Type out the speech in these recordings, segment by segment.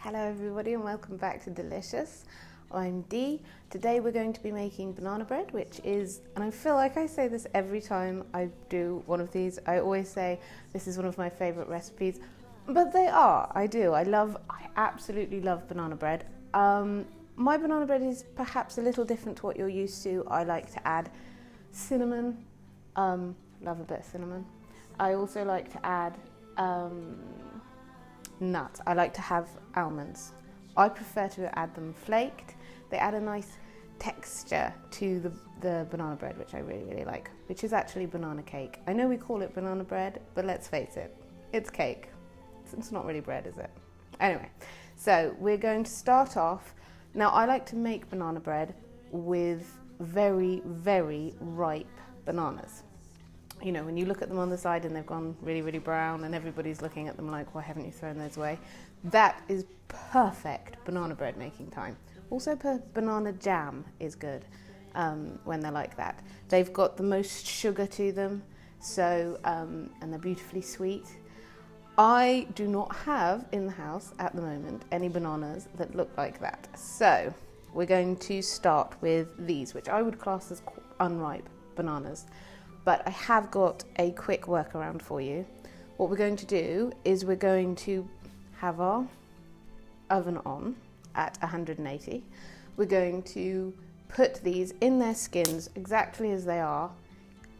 Hello everybody and welcome back to Dee-licious. I'm Dee. Today we're going to be making banana bread, which is, and I feel like I say this every time I do one of these, I always say this is one of my favourite recipes, but they are, I absolutely love banana bread. My banana bread is perhaps a little different to what you're used to. I like to add cinnamon, love a bit of cinnamon. I also like to add nuts. I like to have almonds. I prefer to add them flaked. They add a nice texture to the banana bread, which I really like, which is actually banana cake. I know we call it banana bread, but let's face it, it's cake. It's not really bread, is it? Anyway, so we're going to start off. Now, I like to make banana bread with very, very ripe bananas. You know, when you look at them on the side and they've gone really, really brown and everybody's looking at them like, why haven't you thrown those away? That is perfect banana bread making time. Also, banana jam is good when they're like that. They've got the most sugar to them, so and they're beautifully sweet. I do not have in the house at the moment any bananas that look like that. So we're going to start with these, which I would class as unripe bananas. But I have got a quick workaround for you. What we're going to do is we're going to have our oven on at 180. We're going to put these in their skins exactly as they are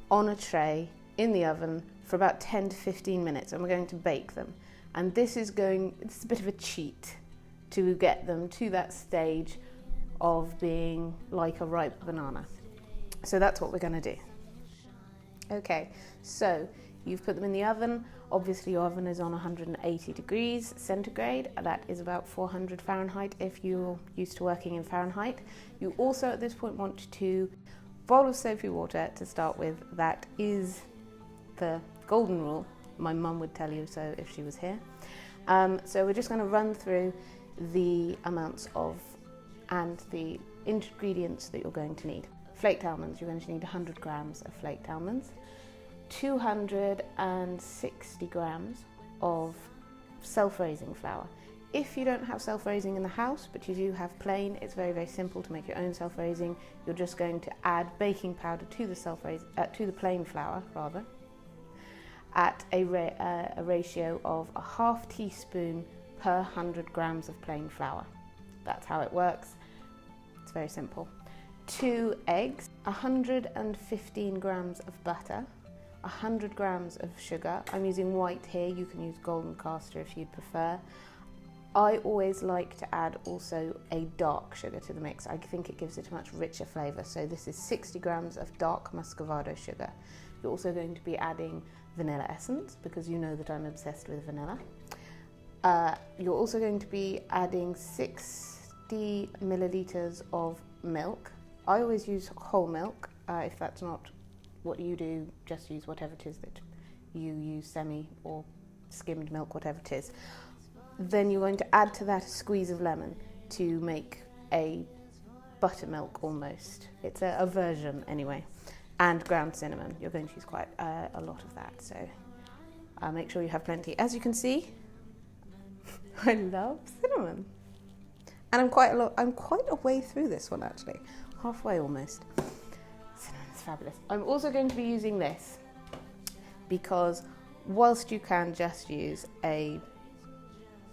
on a tray in the oven for about 10 to 15 minutes, and we're going to bake them. And it's a bit of a cheat to get them to that stage of being like a ripe banana. So that's what we're going to do. Okay, so you've put them in the oven. Obviously your oven is on 180 degrees centigrade. That is about 400 Fahrenheit if you're used to working in Fahrenheit. You also at this point want to bowl of soapy water to start with. That is the golden rule. My mum would tell you so if she was here. So we're just going to run through the amounts of and the ingredients that you're going to need. Flaked almonds, you're going to need 100 grams of flaked almonds, 260 grams of self-raising flour. If you don't have self-raising in the house, but you do have plain, it's very, very simple to make your own self-raising. You're just going to add baking powder to the plain flour, rather, at a ratio of a half teaspoon per 100 grams of plain flour. That's how it works. It's very simple. 2 eggs, 115 grams of butter, 100 grams of sugar. I'm using white here, you can use golden caster if you'd prefer. I always like to add also a dark sugar to the mix. I think it gives it a much richer flavour. So this is 60 grams of dark muscovado sugar. You're also going to be adding vanilla essence because you know that I'm obsessed with vanilla. You're also going to be adding 60 millilitres of milk. I always use whole milk. If that's not what you do, just use whatever it is that you use, semi or skimmed milk, whatever it is. Then you're going to add to that a squeeze of lemon to make a buttermilk almost. It's a version anyway. And ground cinnamon. You're going to use quite a lot of that, so make sure you have plenty. As you can see, I love cinnamon. And I'm quite a way through this one actually. Halfway almost. Cinnamon's fabulous. I'm also going to be using this because whilst you can just use a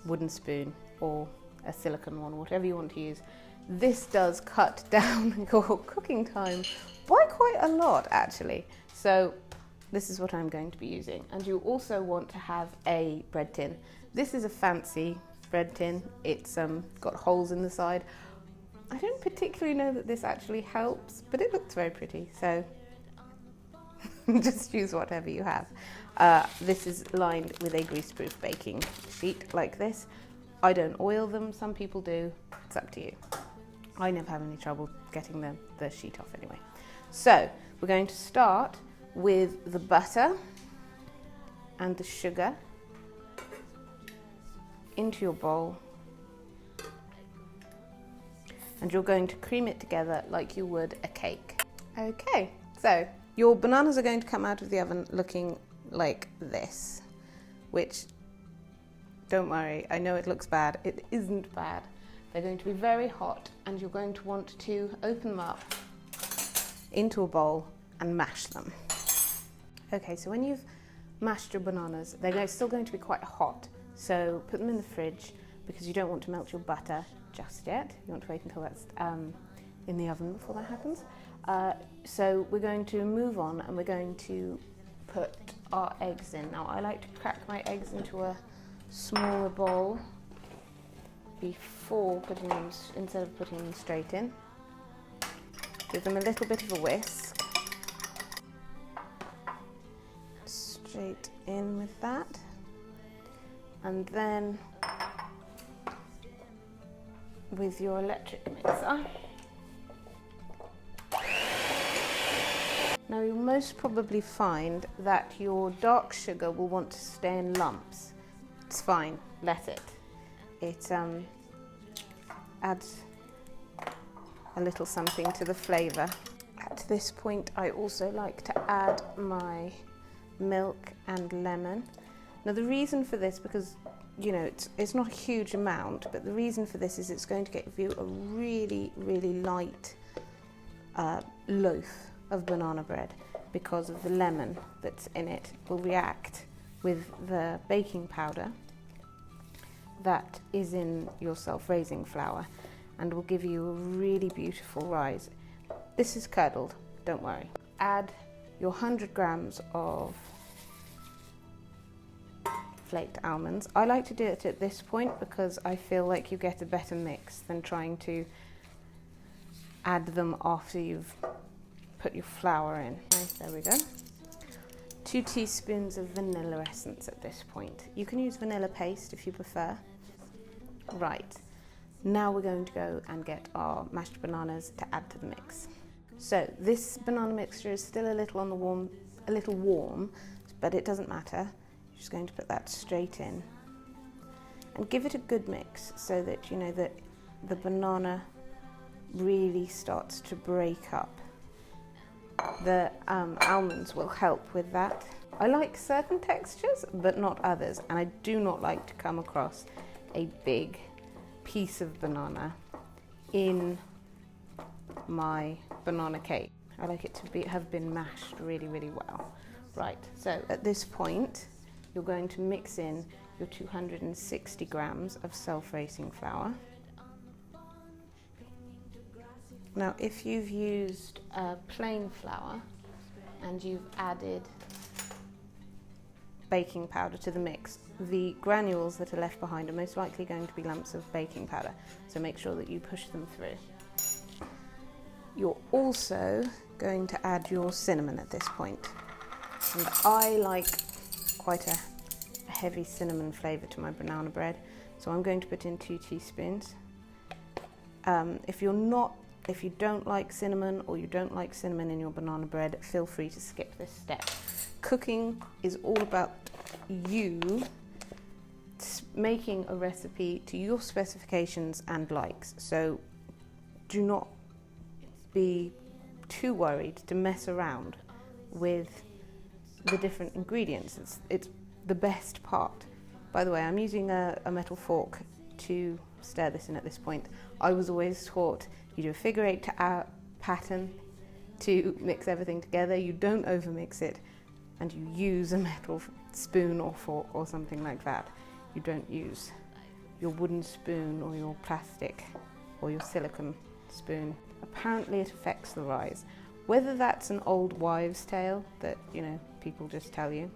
wooden spoon or a silicone one, whatever you want to use, this does cut down your cooking time by quite a lot actually. So this is what I'm going to be using. And you also want to have a bread tin. This is a fancy bread tin. It's got holes in the side. I don't particularly know that this actually helps, but it looks very pretty, so just use whatever you have. This is lined with a greaseproof baking sheet like this. I don't oil them, some people do, it's up to you. I never have any trouble getting the sheet off anyway. So we're going to start with the butter and the sugar into your bowl. And you're going to cream it together like you would a cake. Okay, so your bananas are going to come out of the oven looking like this, which don't worry, I know it looks bad, it isn't bad. They're going to be very hot and you're going to want to open them up into a bowl and mash them. Okay, so when you've mashed your bananas, they're still going to be quite hot, so put them in the fridge because you don't want to melt your butter just yet. You want to wait until that's in the oven before that happens. So we're going to move on and we're going to put our eggs in. Now I like to crack my eggs into a smaller bowl before putting them, instead of putting them straight in. Give them a little bit of a whisk. Straight in with that. And then with your electric mixer. Now you'll most probably find that your dark sugar will want to stay in lumps. It's fine, let it. It adds a little something to the flavour. At this point I also like to add my milk and lemon. Now the reason for this, because you know it's not a huge amount, but the reason for this is it's going to give you a really, really light loaf of banana bread, because of the lemon that's in it will react with the baking powder that is in your self-raising flour and will give you a really beautiful rise. This is curdled, don't worry. Add your 100 grams of flaked almonds. I like to do it at this point because I feel like you get a better mix than trying to add them after you've put your flour in. Right, there we go. 2 teaspoons of vanilla essence at this point. You can use vanilla paste if you prefer. Right, now we're going to go and get our mashed bananas to add to the mix. So this banana mixture is still a little warm, but it doesn't matter. You're just going to put that straight in and give it a good mix so that you know that the banana really starts to break up. The almonds will help with that. I like certain textures, but not others, and I do not like to come across a big piece of banana in my banana cake. I like it to have been mashed really, really well. Right, so at this point, you're going to mix in your 260 grams of self-raising flour. Now, if you've used plain flour and you've added baking powder to the mix, the granules that are left behind are most likely going to be lumps of baking powder, so make sure that you push them through. You're also going to add your cinnamon at this point. And I like quite a heavy cinnamon flavour to my banana bread, so I'm going to put in 2 teaspoons. If you don't like cinnamon, or you don't like cinnamon in your banana bread, feel free to skip this step. Cooking is all about you making a recipe to your specifications and likes, so do not be too worried to mess around with the different ingredients. It's the best part. By the way, I'm using a metal fork to stir this in at this point. I was always taught you do a figure 8 pattern to mix everything together. You don't overmix it, and you use a metal spoon or fork or something like that. You don't use your wooden spoon or your plastic or your silicone spoon. Apparently it affects the rise. Whether that's an old wives' tale that, you know, people just tell you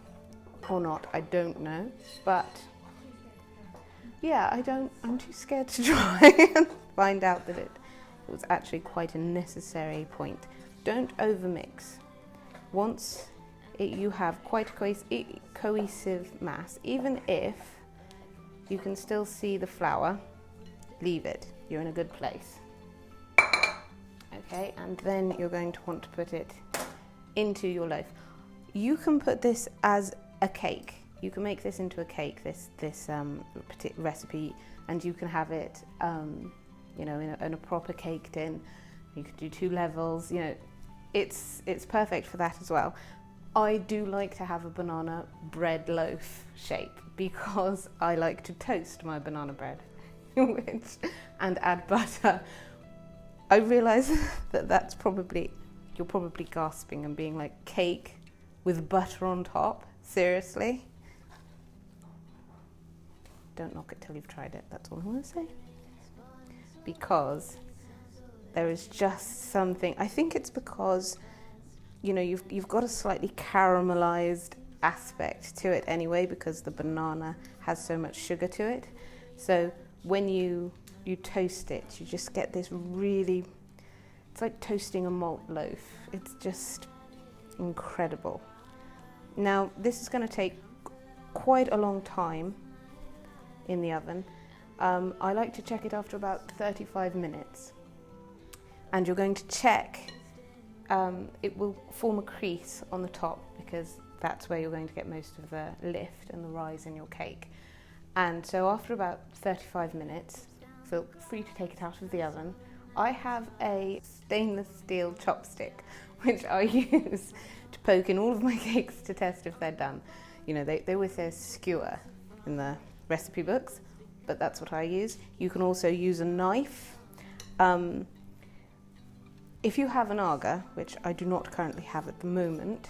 or not, I don't know. But yeah, I'm too scared to try and find out that it was actually quite a necessary point. Don't overmix. Once you have quite a cohesive mass, even if you can still see the flour, leave it. You're in a good place. Okay, and then you're going to want to put it into your loaf. You can put this as a cake. You can make this into a cake, this recipe, and you can have it, you know, in a proper cake tin. You could do 2 levels. You know, it's perfect for that as well. I do like to have a banana bread loaf shape because I like to toast my banana bread and add butter. I realise that that's probably, you're probably gasping and being like, cake with butter on top? Seriously? Don't knock it till you've tried it, that's all I want to say. Because there is just something, I think it's because, you know, you've got a slightly caramelized aspect to it anyway, because the banana has so much sugar to it. So when you toast it, you just get this really, it's like toasting a malt loaf. It's just incredible. Now, this is going to take quite a long time in the oven. I like to check it after about 35 minutes. And you're going to check, it will form a crease on the top because that's where you're going to get most of the lift and the rise in your cake. And so after about 35 minutes, feel free to take it out of the oven. I have a stainless steel chopstick, which I use to poke in all of my cakes to test if they're done. You know, they always say skewer in the recipe books, but that's what I use. You can also use a knife. If you have an agar, which I do not currently have at the moment,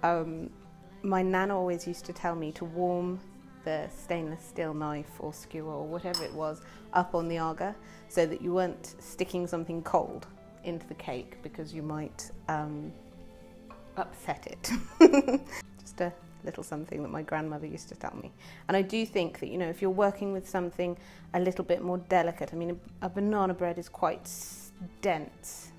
my nana always used to tell me to warm the stainless steel knife or skewer or whatever it was up on the agar so that you weren't sticking something cold into the cake because you might upset it. Just a little something that my grandmother used to tell me. And I do think that, you know, if you're working with something a little bit more delicate, I mean, a banana bread is quite dense,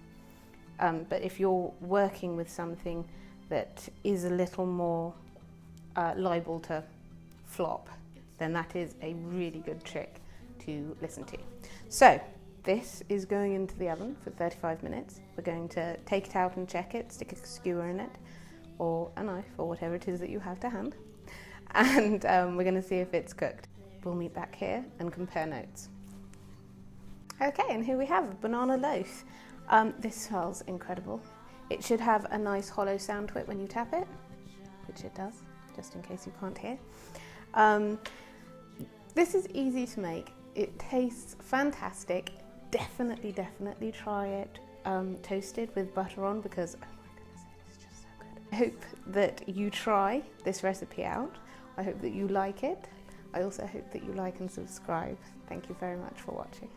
but if you're working with something that is a little more liable to flop, then that is a really good trick to listen to. So this is going into the oven for 35 minutes. We're going to take it out and check it, stick a skewer in it, or a knife, or whatever it is that you have to hand. And we're going to see if it's cooked. We'll meet back here and compare notes. Okay, and here we have a banana loaf. This smells incredible. It should have a nice hollow sound to it when you tap it, which it does, just in case you can't hear. This is easy to make. It tastes fantastic. Definitely try it toasted with butter on because, oh my goodness, it's just so good. I hope that you try this recipe out. I hope that you like it. I also hope that you like and subscribe. Thank you very much for watching.